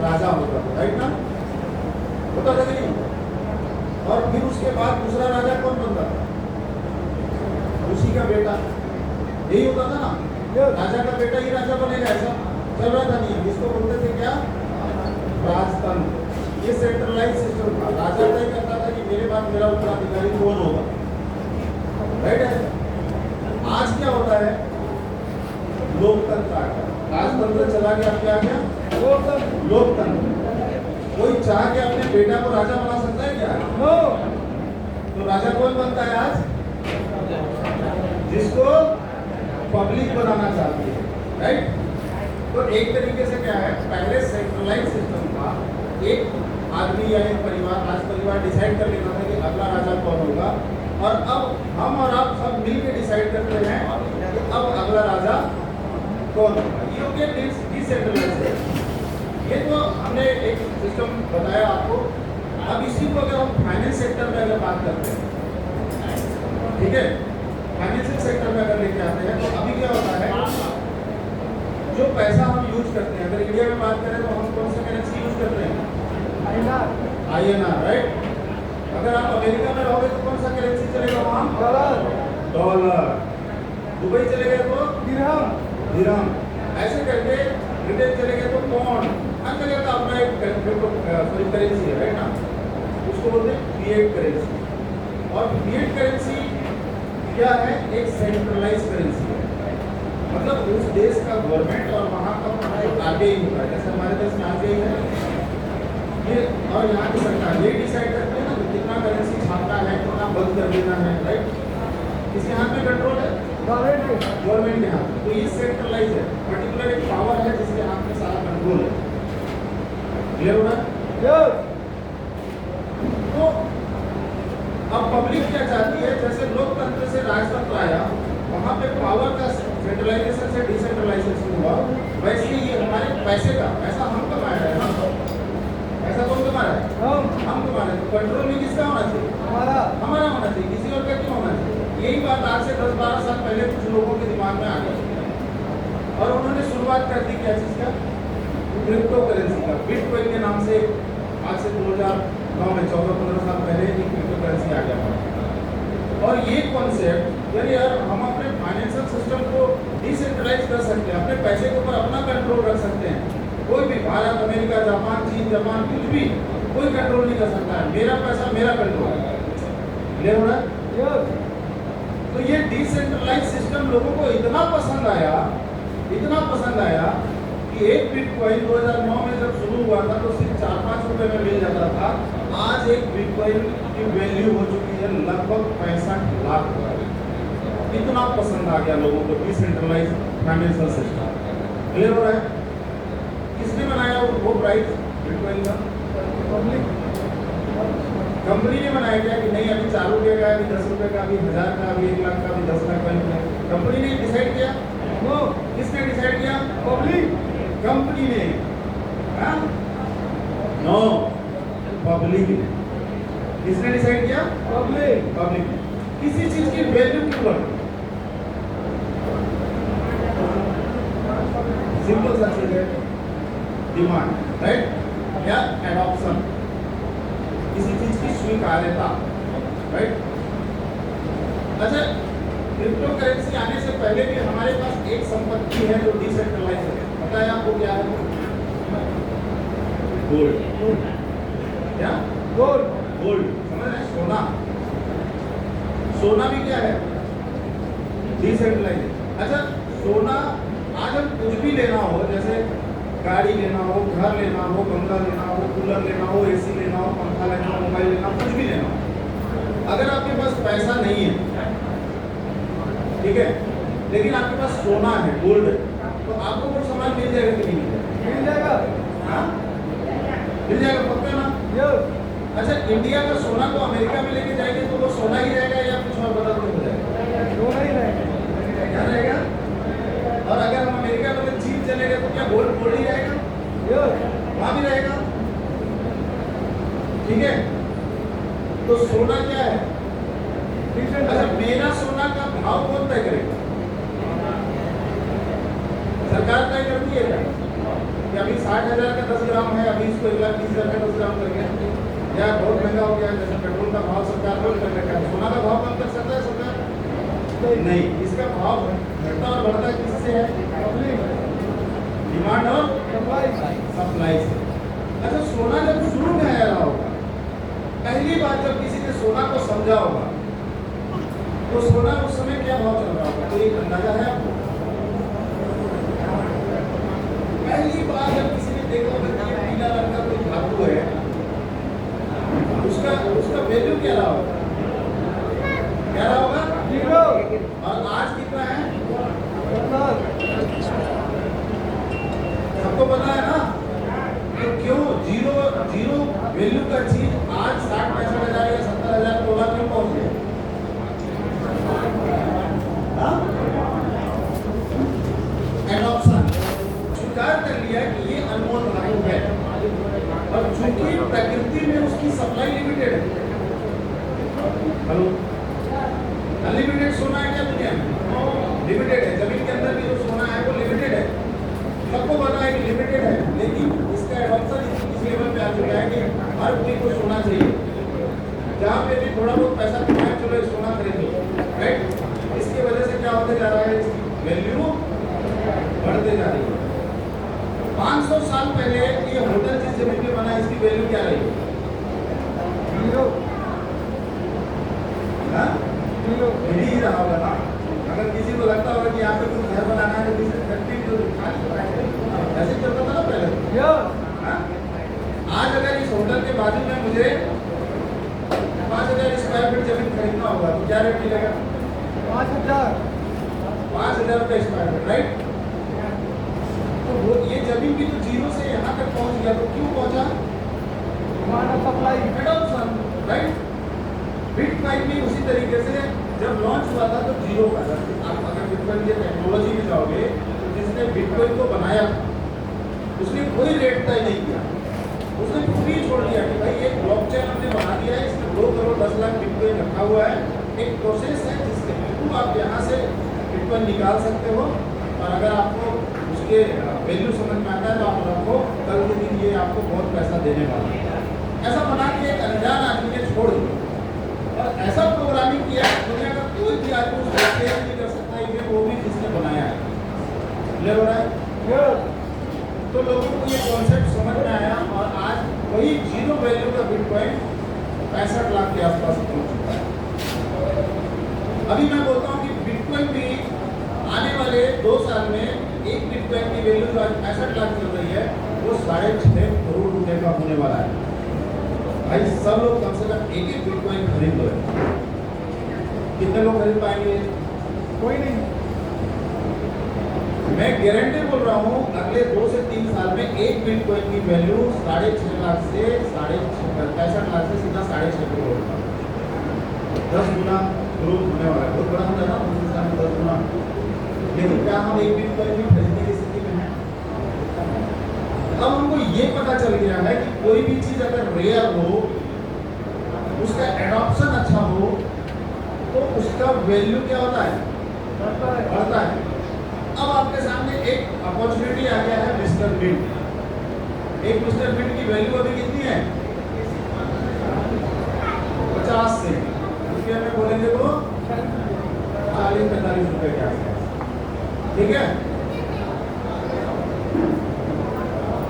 राजा होता था, राइट ना? होता था कि नहीं? और फिर उसके बाद दूसरा राजा कौन बनता था? उसी का बेटा। यही होता था ना, राजा का बेटा ही राजा बनेगा, ऐसा चल रहा था नहीं? इसको बोलते थे क्या? राजतंत्र। ये सेंट्रलाइज सिस्टम था। राजा तय करता था कि मेरे बाद मेरा उत्तराधिकारी कौन होगा, राइट है? आज क्या होता है? लोकतंत्र आ गया, राजतंत्र चला गया, अब क्या आ गया? लोकतंत्र। कोई चाह के अपने बेटा को राजा बना सकता है क्या? नो। तो राजा कौन बनता है आज? जिसको पब्लिक बनाना चाहती है, राइट? तो एक तरीके से क्या है, पहले सेंट्रलाइज सिस्टम था, एक आदमी या एक परिवार, राज परिवार डिसाइड कर लेता था कि अगला राजा कौन होगा, और अब हम और आप सब मिलकर डिसाइड करते हैं कि अब अगला राजा कौन होगा। ये हो गया डिसेंट्रलाइज। ये तो हमने एक सिस्टम बताया आपको। अब इसी को अगर हम फाइनेंस सेक्टर में अगर बात करते हैं, ठीक है, फाइनेंशियल सेक्टर में अगर लेके आते हैं, तो अभी क्या होता है, जो पैसा हम यूज करते हैं, अगर इंडिया में बात करें तो हम कौन सा करेंसी यूज करते हैं? INR, right? अगर आप अमेरिका में रहोगे तो कौन सा करेंसी चलेगा वहाँ? डॉलर। दुबई चले गए तो दिरहम। ऐसे करके ब्रिटेन चले गए तो पौंड। हर जगह का अपना एक करेंसी है, राइट ना? उसको बोलते हैं फिएट करेंसी। और फिएट करेंसी क्या है? एक सेंट्रलाइज करेंसी है। मतलब उस देश का गवर्नमेंट और वहाँ का RBI होता है, जैसे हमारे देश में RBI है ये, और यहाँ की सरकार ये डिसाइड करते हैं ना कि कितना करेंसी छापना है, कितना बंद कर देना है, राइट? किसके हाथ में कंट्रोल है? गवर्नमेंट के हाथ में। तो ये सेंट्रलाइज है, पर्टिकुलर एक पावर है जिसके हाथ में सारा कंट्रोल है। क्लियर हो रहा है? तो अब पब्लिक क्या चाहती है? जैसे लोकतंत्र से राजतंत्र आया, वहाँ पे पावर का सेंट्रलाइजेशन से डिसेंट्रलाइजेशन हुआ, वैसे ही हमारे पैसे का, पैसा हम कमा रहे हैं, पैसा कौन कमा रहा है? हम कमा रहे हैं। तो कंट्रोल भी किसका होना चाहिए? हमारा होना चाहिए, किसी और का क्यों होना चाहिए? यही बात आज से 10-12 साल पहले कुछ लोगों के दिमाग में आ गई, और उन्होंने शुरुआत कर दी क्या चीज़ का? क्रिप्टो करेंसी का। बिटकॉइन के नाम से आज से 2009 में 14-15 साल पहले एक क्रिप्टो करेंसी आ गया। और ये कॉन्सेप्ट यार हम अपने फाइनेंशियल सिस्टम को डिसेंट्रलाइज कर सकते हैं, अपने पैसे के ऊपर अपना कंट्रोल रख सकते हैं। कोई भी भारत, अमेरिका, जापान, चीन, जापान, कुछ भी कोई कंट्रोल नहीं कर सकता है। मेरा पैसा मेरा कंट्रोल है। क्लियर हो रहा है? तो ये डिसेंट्रलाइज सिस्टम लोगों को इतना पसंद आया कि एक बिटकॉइन 2009 में जब शुरू हुआ था तो सिर्फ 4-5 रुपए में मिल जाता था। आज एक बिटकॉइन की वैल्यू हो चुकी है लगभग 65 लाख। इतना पसंद आ गया लोगों को डिसेंट्रलाइज फाइनेंशियल सिस्टम। क्लियर हो रहा है? किसने बनाया वो प्राइस बिटकॉइन का? कंपनी ने बनाया क्या कि नहीं अभी 4 रुपये का, अभी 10 रुपये का, अभी 1000 का, अभी 1 लाख का, अभी 10 लाख का? कंपनी ने डिसाइड किया? नो। किसने डिसाइड किया? पब्लिक। कंपनी ने? नो, पब्लिक ने। किसने डिसाइड किया? पब्लिक। किसी चीज की वैल्यू क्यों बढ़ती? सिंपल सा चीज है, डिमांड, राइट? या एडॉप्शन, किसी चीज की स्वीकार्यता, राइट? अच्छा, क्रिप्टो करेंसी आने से पहले भी हमारे पास एक संपत्ति है जो डिसेंट्रलाइज है। पता है आपको क्या है? गोल्ड। क्या? गोल्ड। समझ रहे हैं? सोना। सोना भी क्या है? डिसेंट्रलाइज। अच्छा, सोना आज हम कुछ भी लेना हो, जैसे गाड़ी लेना हो, घर लेना हो, बंगला लेना हो, कूलर लेना हो, AC लेना हो, पंखा लेना हो, मोबाइल लेना हो, कुछ भी लेना हो, अगर आपके पास पैसा नहीं है, ठीक है, लेकिन आपके पास सोना है, गोल्ड है, तो आपको वो सामान मिल जाएगा कि नहीं मिल जाएगा? मिल जाएगा। हाँ, मिल जाएगा, पक्का ना? अच्छा, इंडिया का सोना को अमेरिका में लेके जाएंगे तो वो सोना ही रहेगा या कुछ और बदल के हो जाएगा? सोना ही रहेगा। क्या रहेगा? और अगर हम अमेरिका में जीप चले गए तो क्या गोल्ड ही रहेगा? वहाँ भी रहेगा। ठीक है, तो सोना क्या है? अच्छा, मेरा सोना का भाव कौन तय करेगा? सरकार तय करती है क्या? कि अभी 60,000 का 10 ग्राम है, अभी इसको 1,30,000 का 10 ग्राम कर गया, या बहुत महंगा हो गया, जैसे पेट्रोल का भाव सरकार रोज कर रखा है, सोना का भाव कम कर सकता है सरकार? नहीं, इसका भाव घटता और बढ़ता किससे है? डिमांड और सप्लाई से। अच्छा, सोना जब शुरू में आया होगा, पहली बार जब किसी ने सोना को समझा होगा, तो सोना उस समय क्या भाव चल रहा होगा? कोई अंदाजा है आपको? पहली बार जब किसी ने देखा होगा कि ये पीला रंग का कोई धातु है, उसका वैल्यू क्या रहा होगा? क्या रहा होगा? 0। और आज कितना है? सबको पता है ना? तो क्यों जीरो वैल्यू का चीज आज 60-65,000 या 70,000 डॉलर क्यों पहुंच गया? एडॉप्शन, स्वीकार कर लिया कि ये अनमोल धातु है, और चूंकि प्रकृति में उसकी सप्लाई लिमिटेड है। हेलो, अनलिमिटेड सोना है क्या दुनिया में? लिमिटेड है। जमीन के अंदर भी जो सोना है वो लिमिटेड है, सबको पता है कि लिमिटेड है, लेकिन इसका एडॉप्शन इस लेवल पे आ चुका है कि हर कोई को सोना चाहिए। जहाँ पे भी थोड़ा बहुत पैसा कमाए, चलो ये सोना खरीद लो, राइट? इसकी वजह से क्या होते जा रहा है? इसकी वैल्यू बढ़ते जा रही है। 500 साल पहले ये होटल जिस जमीन पे बना, इसकी वैल्यू क्या रही? 0। यही रहा होगा ना। अगर किसी को लगता होगा कि यहाँ पे कुछ घर बनाना है, तो किसी फैक्ट्री जो ऐसे चलता था ना पहले। आज अगर इस होटल के बाजू में मुझे 5,000 स्क्वायर फीट जमीन खरीदना होगा, तो क्या रेट मिलेगा? 5,000 रुपये स्क्वायर फीट, राइट? तो वो ये जमीन भी तो 0 से यहाँ तक पहुँच गया, तो क्यों पहुँचा? Supply, adoption, right? बिटकॉइन भी उसी तरीके से जब लॉन्च हुआ था तो 0 का था। आप अगर बिटकॉइन की टेक्नोलॉजी में जाओगे, तो जिसने बिटकॉइन को बनाया उसने कोई रेट तय नहीं किया, उसने फ्री छोड़ दिया कि भाई एक ब्लॉकचेन हमने बना दिया है, इसमें 2 करोड़ 10 लाख बिटकॉइन रखा हुआ है, एक प्रोसेस है जिसके थ्रू आप यहाँ से बिटकॉइन निकाल सकते हो, और अगर आपको उसके वैल्यू समझ में आता है तो आप रखो, कल के दिन ये आपको बहुत पैसा देने वाला है। ऐसा बना के एक अनजान आदमी ने छोड़ दिया, और ऐसा प्रोग्रामिंग किया दुनिया का कोई भी आदमी उसको शेयर नहीं कर सकता है, ये वो भी जिसने बनाया है। क्लियर हो रहा है? तो लोगों को ये कॉन्सेप्ट समझ में आया, और आज वही 0 वैल्यू का बिटकॉइन 65 लाख के आसपास पहुंच चुका है। अभी मैं बोलता हूँ कि बिटकॉइन भी आने वाले 2 साल में एक बिटकॉइन की वैल्यू जो आज 65 लाख चल रही है, वो 6.5 करोड़ रुपए का होने वाला है। भाई सब लोग कम से कम एक बिटकॉइन खरीद लो। कितने लोग खरीद पाएंगे? कोई नहीं। मैं गारंटी बोल रहा हूँ, अगले 2 से 3 साल में एक बिटकॉइन की वैल्यू 6.5 लाख से 65 लाख से सीधा 6.5 करोड़, 10 गुना ग्रोथ होने वाला है। बहुत बड़ा हो जाएगा 10 गुना। लेकिन क्या हम एक बिटकॉइन भी खरीदने की स्थिति में हैं? अब हमको ये पता चल गया है कि कोई भी चीज अगर रेयर हो, उसका एडॉप्शन अच्छा हो, तो उसका वैल्यू क्या होता है? बढ़ता है। अब आपके सामने एक अपॉर्चुनिटी आ गया है, मिस्टर मिंट। एक मिस्टर मिंट की वैल्यू अभी कितनी है? 50 से रुपये में बोलेंगे तो 40-45 रुपए के आसपास, ठीक है?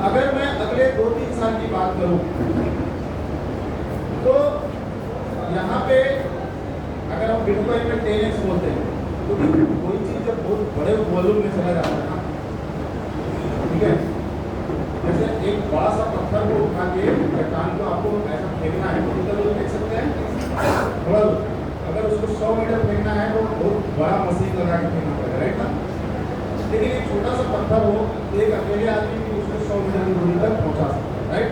अगर मैं अगले 2-3 साल की बात करूं, तो यहाँ पे अगर हम बिटकॉइन में 10x बोलते हैं, तो कोई चीज जब बहुत बड़े वॉल्यूम में चला जाता है ना, ठीक है, जैसे एक बड़ा सा पत्थर को उठा के चट्टान को आपको ऐसा फेंकना है, तो कितना लोग फेंक सकते हैं? थोड़ा। अगर उसको 100 मीटर फेंकना है तो बहुत बड़ा मशीन लगा के फेंकना पड़ेगा, राइट ना? लेकिन एक छोटा सा पत्थर हो तो एक अकेले आदमी भी उसको 100 मीटर की दूरी तक पहुंचा सकता है, राइट?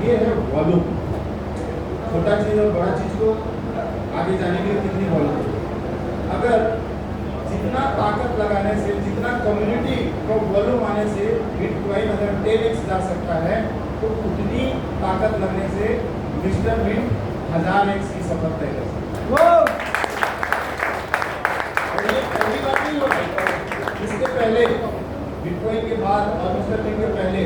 ये है वॉल्यूम। छोटा चीज और बड़ा चीज को आगे जाने के लिए कितनी वॉल्यूम? अगर जितना ताकत लगाने से, जितना कम्युनिटी को वॉल्यूम आने से बिटकॉइन अगर 10x जा सकता है, तो उतनी ताकत लगने से मिस्टर मिंट 1000x की सफर तय कर सकता है। और ये पहली बात नहीं होगी, इसके पहले बिटकॉइन के बाद और मिस्टर बिन के पहले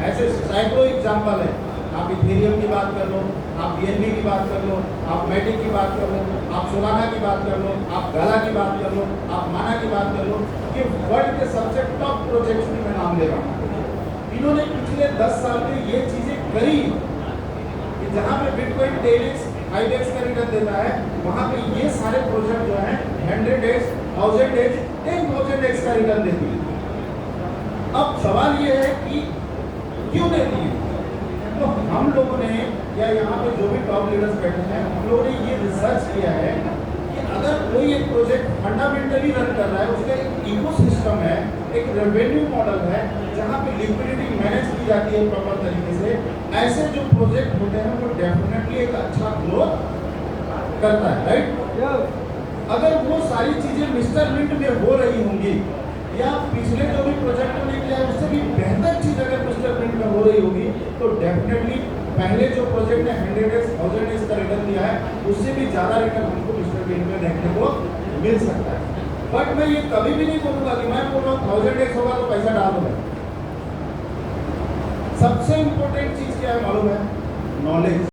ऐसे सैकड़ों एग्जाम्पल है। आप इथेरियम की बात कर लो, आप BNB की बात कर लो, आप मैटिक की बात कर लो, आप सोलाना की बात कर लो, आप गाला की बात कर लो, आप माना की बात कर लो। ये वर्ल्ड के सबसे टॉप प्रोजेक्ट्स में मैं नाम ले रहा हूँ। इन्होंने पिछले 10 साल में ये चीजें करी कि जहाँ पे बिटकॉइन 10x 5x का रिटर्न देता है, वहाँ पे ये सारे प्रोजेक्ट जो हैं 100x 1000x 10,000x का रिटर्न देती है। अब सवाल ये है कि क्यों देती है? तो हम लोगों ने या यहाँ पे जो भी टॉप लीडर्स बैठे हैं, हम लोगों ने ये रिसर्च किया है कि अगर कोई एक प्रोजेक्ट फंडामेंटली रन कर रहा है, उसका एक इकोसिस्टम है, एक रेवेन्यू मॉडल है, जहाँ पे लिक्विडिटी मैनेज की जाती है प्रॉपर तरीके से, ऐसे जो प्रोजेक्ट होते हैं वो डेफिनेटली एक अच्छा ग्रोथ करता है, राइट? अगर वो सारी चीजें मिस्टर मिंट में हो रही होंगी या पिछले जो भी प्रोजेक्ट ने किया है उससे भी बेहतर चीज अगर मिस्टर मिंट में हो रही होगी, तो डेफिनेटली पहले जो प्रोजेक्ट ने 100x 1000x का रिटर्न दिया है, उससे भी ज्यादा रिटर्न हमको मिस्टर मिंट में देखने को मिल सकता है। बट मैं ये कभी भी नहीं बोलूंगा कि मैं बोल रहा हूँ 1000x होगा तो पैसा डाल दो। सबसे इंपॉर्टेंट चीज क्या है मालूम है? नॉलेज।